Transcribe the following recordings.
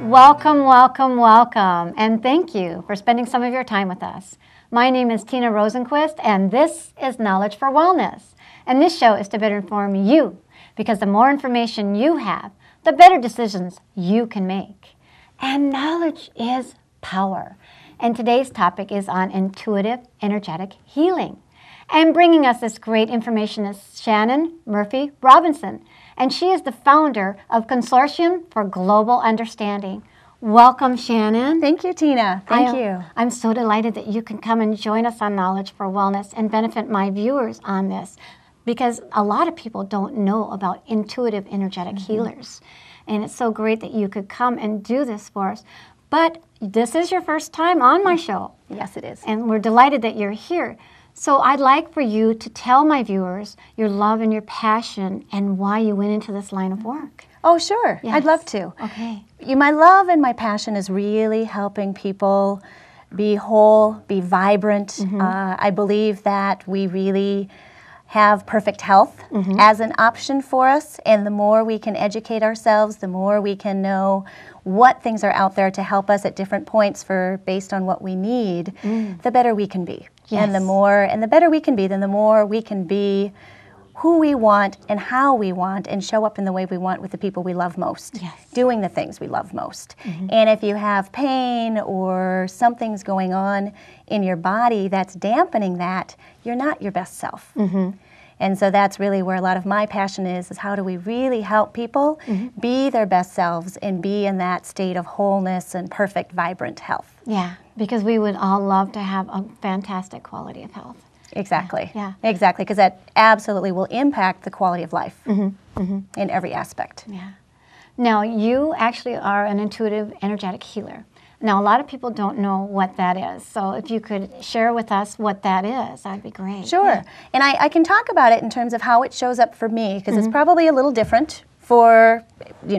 Welcome, welcome, welcome, and thank you for spending some of your time with us. My name is Tina Rosenquist, and this is Knowledge for Wellness. And this show is to better inform you, because the more information you have, the better decisions you can make. And knowledge is power. And today's topic is on intuitive energetic healing. And bringing us this great information is Shannon Murphy Robinson, and she is the founder of Consortium for Global Understanding. Welcome, Shannon. Thank you, Tina. Thank you. I'm so delighted that you can come and join us on Knowledge for Wellness and benefit my viewers on this, because a lot of people don't know about intuitive energetic healers. And it's so great that you could come and do this for us. But this is your first time on my show. Yes, it is. And we're delighted that you're here. So I'd like for you to tell my viewers your love and your passion and why you went into this line of work. Oh, sure. Yes. I'd love to. Okay. My love and my passion is really helping people be whole, be vibrant. I believe that we really have perfect health as an option for us, and the more we can educate ourselves, the more we can know what things are out there to help us at different points based on what we need, the better we can be. Yes. And the better we can be, then the more we can be who we want and how we want and show up in the way we want with the people we love most, doing the things we love most. And if you have pain or something's going on in your body that's dampening that, you're not your best self. And so that's really where a lot of my passion is how do we really help people be their best selves and be in that state of wholeness and perfect, vibrant health. Yeah, because we would all love to have a fantastic quality of health. Exactly. Yeah. Exactly, because that absolutely will impact the quality of life in every aspect. Yeah. Now, you actually are an intuitive energetic healer. Now, a lot of people don't know what that is. So if you could share with us what that is, that'd be great. Sure. Yeah. And I can talk about it in terms of how it shows up for me, because it's probably a little different for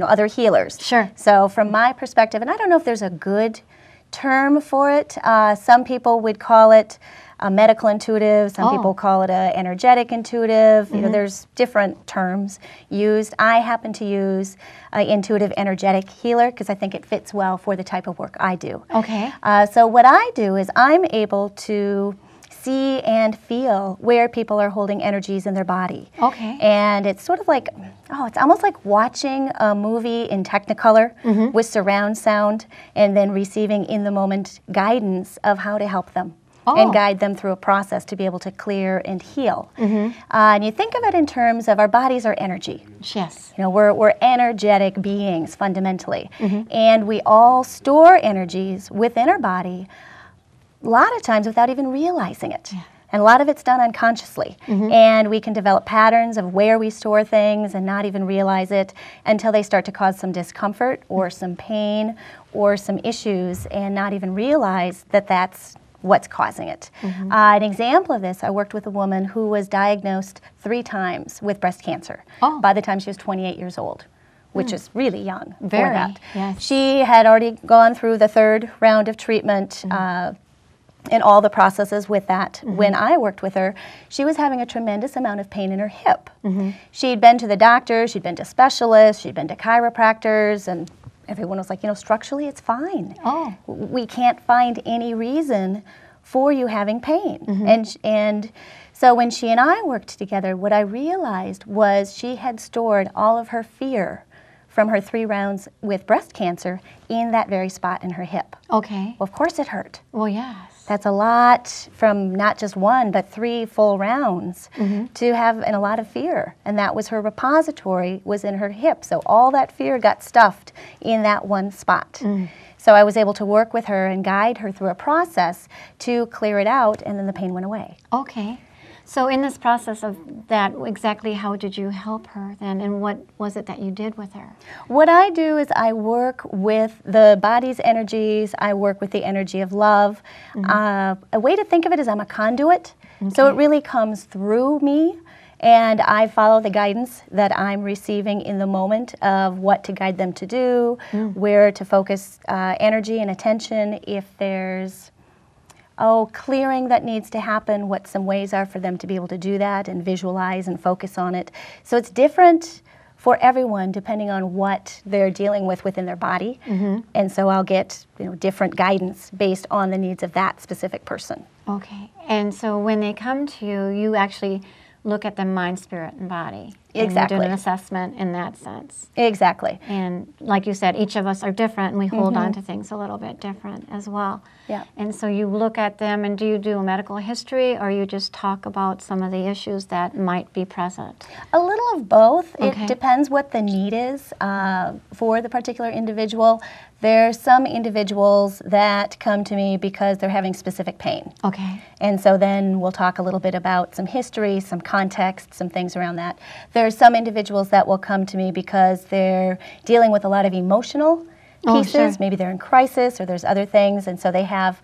other healers. Sure. So from my perspective, and I don't know if there's a good term for it. Some people would call it a medical intuitive. Some people call it a energetic intuitive. There's different terms used. I happen to use intuitive energetic healer because I think it fits well for the type of work I do. Okay. So what I do is I'm able to see and feel where people are holding energies in their body. Okay. And it's sort of like, it's almost like watching a movie in Technicolor with surround sound and then receiving in the moment guidance of how to help them. And guide them through a process to be able to clear and heal. And you think of it in terms of our bodies are energy. Yes. We're energetic beings fundamentally. And we all store energies within our body a lot of times without even realizing it. Yeah. And a lot of it's done unconsciously. And we can develop patterns of where we store things and not even realize it until they start to cause some discomfort or some pain or some issues and not even realize that that's what's causing it. An example of this, I worked with a woman who was diagnosed 3 times with breast cancer by the time she was 28 years old, which is really young for that. Yes. She had already gone through the 3rd round of treatment and all the processes with that. When I worked with her, she was having a tremendous amount of pain in her hip. She'd been to the doctor, she'd been to specialists, she'd been to chiropractors, and everyone was like, structurally it's fine. We can't find any reason for you having pain. And so when she and I worked together, what I realized was she had stored all of her fear from her 3 rounds with breast cancer in that very spot in her hip. Okay. Well, of course it hurt. Well, yes. That's a lot from not just 1, but 3 full rounds to have, and a lot of fear. And that was her repository, was in her hip. So all that fear got stuffed in that one spot. So I was able to work with her and guide her through a process to clear it out, and then the pain went away. Okay. So in this process of that, exactly how did you help her then, and what was it that you did with her? What I do is I work with the body's energies, I work with the energy of love. A way to think of it is I'm a conduit, so it really comes through me, and I follow the guidance that I'm receiving in the moment of what to guide them to do, where to focus energy and attention, if there's clearing that needs to happen, what some ways are for them to be able to do that and visualize and focus on it. So it's different for everyone, depending on what they're dealing with within their body. And so I'll get different guidance based on the needs of that specific person. Okay. And so when they come to you, you actually look at the mind, spirit, and body. Exactly. And you do an assessment in that sense. Exactly. And like you said, each of us are different, and we hold on to things a little bit different as well. Yeah. And so you look at them, and do you do a medical history, or you just talk about some of the issues that might be present? A little of both. Okay. It depends what the need is for the particular individual. There's some individuals that come to me because they're having specific pain. Okay. And so then we'll talk a little bit about some history, some context, some things around that. There's some individuals that will come to me because they're dealing with a lot of emotional pieces. Sure. Maybe they're in crisis or there's other things, and so they have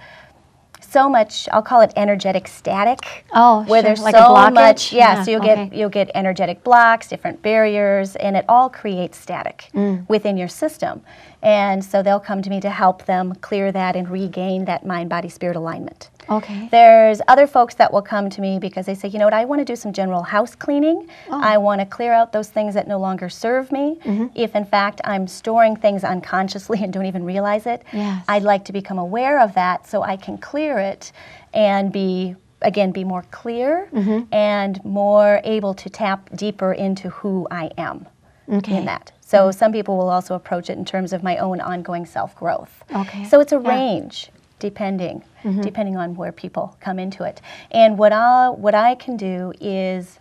so much, I'll call it energetic static. Oh, where sure. there's Like so a blockage? much, Yeah, so okay. you'll get energetic blocks, different barriers, and it all creates static within your system. And so they'll come to me to help them clear that and regain that mind, body, spirit alignment. Okay. There's other folks that will come to me because they say, you know what, I want to do some general house cleaning. I want to clear out those things that no longer serve me. If in fact I'm storing things unconsciously and don't even realize it, Yes. I'd like to become aware of that so I can clear it and be more clear and more able to tap deeper into who I am in that. So some people will also approach it in terms of my own ongoing self-growth. Okay. So it's a range depending on where people come into it. And what I can do is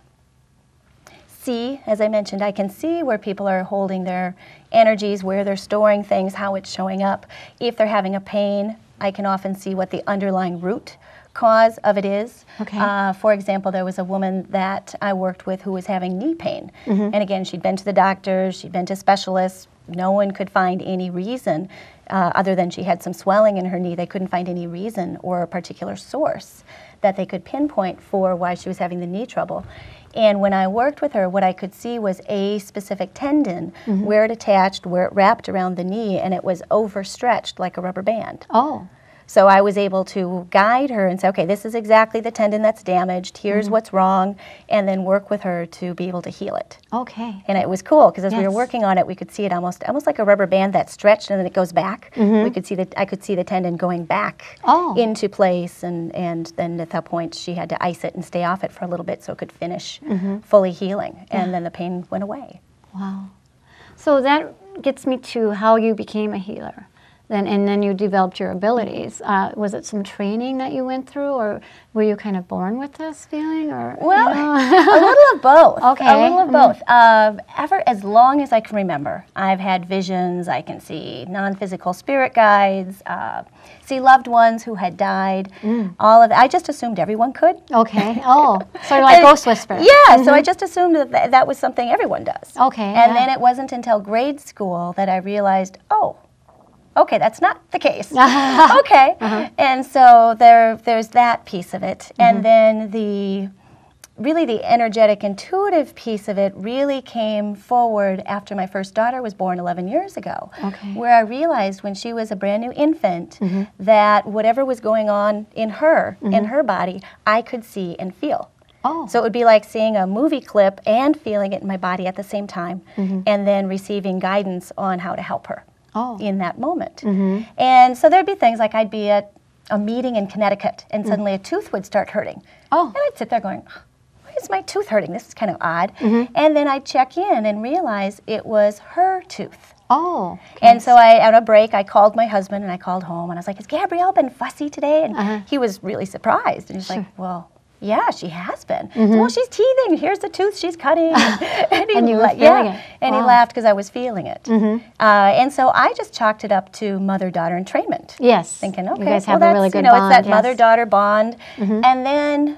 see, as I mentioned, I can see where people are holding their energies, where they're storing things, how it's showing up. If they're having a pain, I can often see what the underlying root cause of it is. Okay. For example, there was a woman that I worked with who was having knee pain. And again, she'd been to the doctors, she'd been to specialists. No one could find any reason other than she had some swelling in her knee. They couldn't find any reason or a particular source that they could pinpoint for why she was having the knee trouble. And when I worked with her, what I could see was a specific tendon, where it attached, where it wrapped around the knee, and it was overstretched like a rubber band. Oh. So I was able to guide her and say, okay, this is exactly the tendon that's damaged, here's what's wrong, and then work with her to be able to heal it. Okay. And it was cool because as we were Yes. working on it, we could see it almost like a rubber band that stretched and then it goes back. I could see the tendon going back into place, and then at that point she had to ice it and stay off it for a little bit so it could finish fully healing, and then the pain went away. Wow. So that gets me to how you became a healer. And then you developed your abilities. Was it some training that you went through, or were you kind of born with this feeling? Or Well, a little of both. Okay. A little of both. Ever as long as I can remember, I've had visions. I can see non-physical spirit guides, see loved ones who had died. All of that. I just assumed everyone could. Okay. Oh, sort of like ghost whisper. Yeah, so I just assumed that was something everyone does. Okay. And then it wasn't until grade school that I realized, oh, okay, that's not the case. Okay. And so there's that piece of it. And then the energetic, intuitive piece of it really came forward after my first daughter was born 11 years ago. Okay. Where I realized when she was a brand new infant that whatever was going on in her body, I could see and feel. Oh. So it would be like seeing a movie clip and feeling it in my body at the same time, and then receiving guidance on how to help her. In that moment. And so there'd be things like I'd be at a meeting in Connecticut and suddenly a tooth would start hurting. And I'd sit there going, why is my tooth hurting? This is kind of odd. And then I'd check in and realize it was her tooth. Oh. And so on a break, I called my husband and I called home and I was like, has Gabrielle been fussy today? And he was really surprised. And he's like, well, yeah, she has been. So, well, she's teething. Here's the tooth she's cutting. And you were feeling it. And he laughed because I was feeling it. And so I just chalked it up to mother-daughter entrainment. Yes. Thinking, okay, you guys well, have a really that's, good it's bond. that mother-daughter bond. And then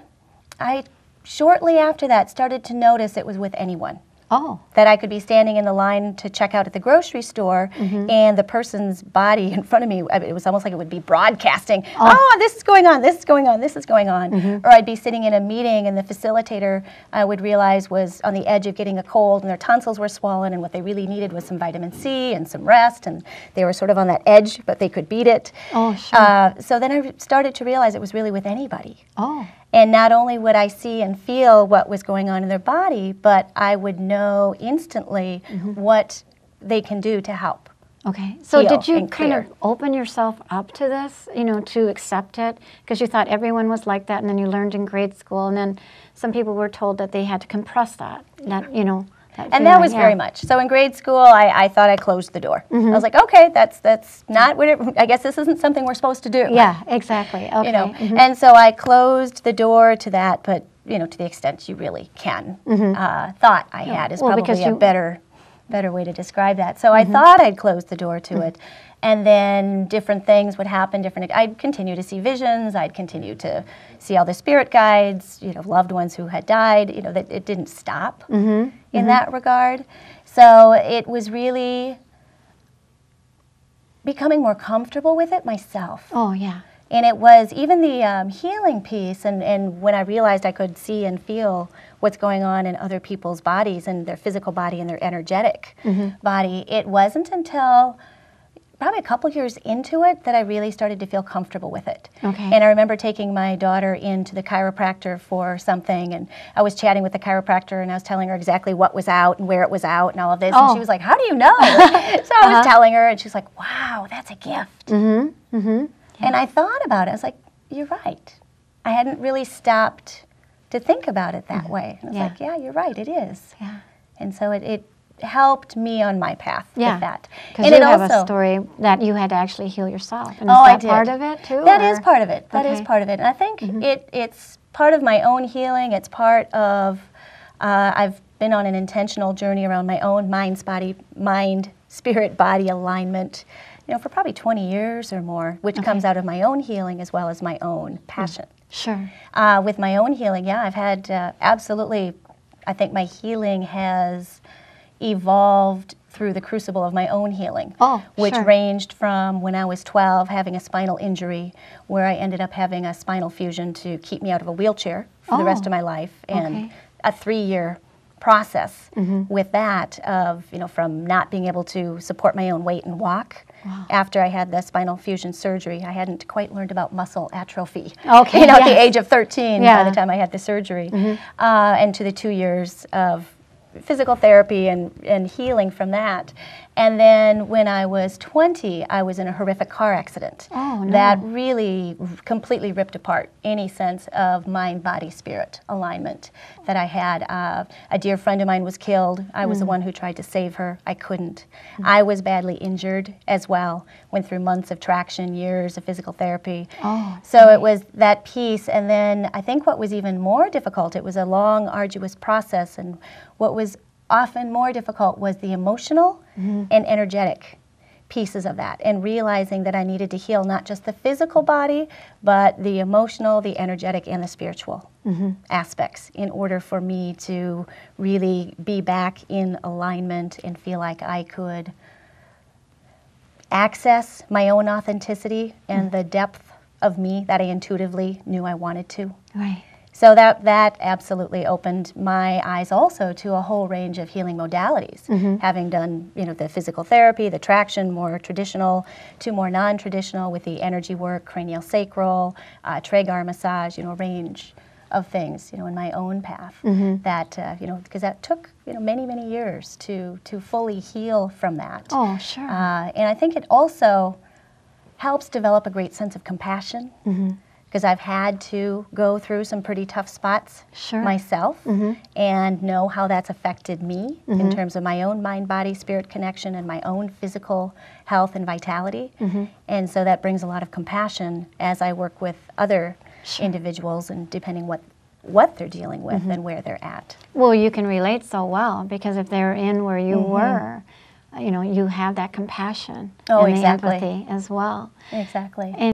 I, shortly after that, started to notice it was with anyone. Oh. That I could be standing in the line to check out at the grocery store, and the person's body in front of me, it was almost like it would be broadcasting, oh, this is going on, this is going on, this is going on. Or I'd be sitting in a meeting and the facilitator I would realize was on the edge of getting a cold and their tonsils were swollen and what they really needed was some vitamin C and some rest, and they were sort of on that edge, but they could beat it. Oh, sure. So then I started to realize it was really with anybody. Oh. And not only would I see and feel what was going on in their body, but I would know instantly what they can do to help. Okay. So heal did you and kind of clear. open yourself up to this, you know, to accept it? Because you thought everyone was like that, and then you learned in grade school, and then some people were told that they had to compress that, you know. And that was very much. So in grade school, I thought I closed the door. I was like, okay, that's not what it, I guess this isn't something we're supposed to do. Yeah, exactly. Okay. You know, and so I closed the door to that, but, you know, to the extent you really can. Thought I had is probably a better way to describe that. So I thought I'd closed the door to it, and then different things would happen. I'd continue to see visions. I'd continue to see all the spirit guides. You know, loved ones who had died. You know, that it didn't stop in that regard. So it was really becoming more comfortable with it myself. Oh yeah. And it was even the healing piece, and when I realized I could see and feel what's going on in other people's bodies, and their physical body and their energetic body, it wasn't until probably a couple years into it that I really started to feel comfortable with it. Okay. And I remember taking my daughter into the chiropractor for something, and I was chatting with the chiropractor, and I was telling her exactly what was out and where it was out and all of this, and she was like, how do you know? So I was telling her, and she's like, wow, that's a gift. And I thought about it. I was like, you're right. I hadn't really stopped to think about it that way. And I was like, yeah, you're right, it is. Yeah. And so it helped me on my path with that. Because you have a story that you had to actually heal yourself. And is I that did. Part of it too? That is part of it. That is part of it. And I think it's part of my own healing. It's part of, I've been on an intentional journey around my own mind, spirit, body alignment, you know, for probably 20 years or more, which comes out of my own healing as well as my own passion. Sure. With my own healing, I've had absolutely, I think my healing has evolved through the crucible of my own healing, which ranged from when I was 12 having a spinal injury, where I ended up having a spinal fusion to keep me out of a wheelchair for the rest of my life, and a 3-year process with that of, you know, from not being able to support my own weight and walk. After I had the spinal fusion surgery, I hadn't quite learned about muscle atrophy. Okay. You know, at the age of 13 by the time I had the surgery, and to the 2 years of physical therapy and healing from that. And then when I was 20, I was in a horrific car accident that really completely ripped apart any sense of mind, body, spirit alignment that I had. A dear friend of mine was killed. I was the one who tried to save her. I couldn't. I was badly injured as well. Went through months of traction, years of physical therapy. So it was that piece. And then I think what was even more difficult, it was a long, arduous process, and what was often more difficult was the emotional and energetic pieces of that, and realizing that I needed to heal not just the physical body, but the emotional, the energetic, and the spiritual aspects in order for me to really be back in alignment and feel like I could access my own authenticity and the depth of me that I intuitively knew I wanted to. Right. So that absolutely opened my eyes also to a whole range of healing modalities, having done, you know, the physical therapy, the traction, more traditional, to more non-traditional with the energy work, cranial sacral, tragar massage, you know, range of things, you know, in my own path that, you know, because that took, you know, many, many years to fully heal from that. Oh, sure. And I think it also helps develop a great sense of compassion. Because I've had to go through some pretty tough spots myself and know how that's affected me in terms of my own mind, body, spirit connection and my own physical health and vitality. And so that brings a lot of compassion as I work with other individuals, and depending what they're dealing with and where they're at. Well, you can relate so well, because if they're in where you were, you know, you have that compassion and the empathy as well. Exactly. And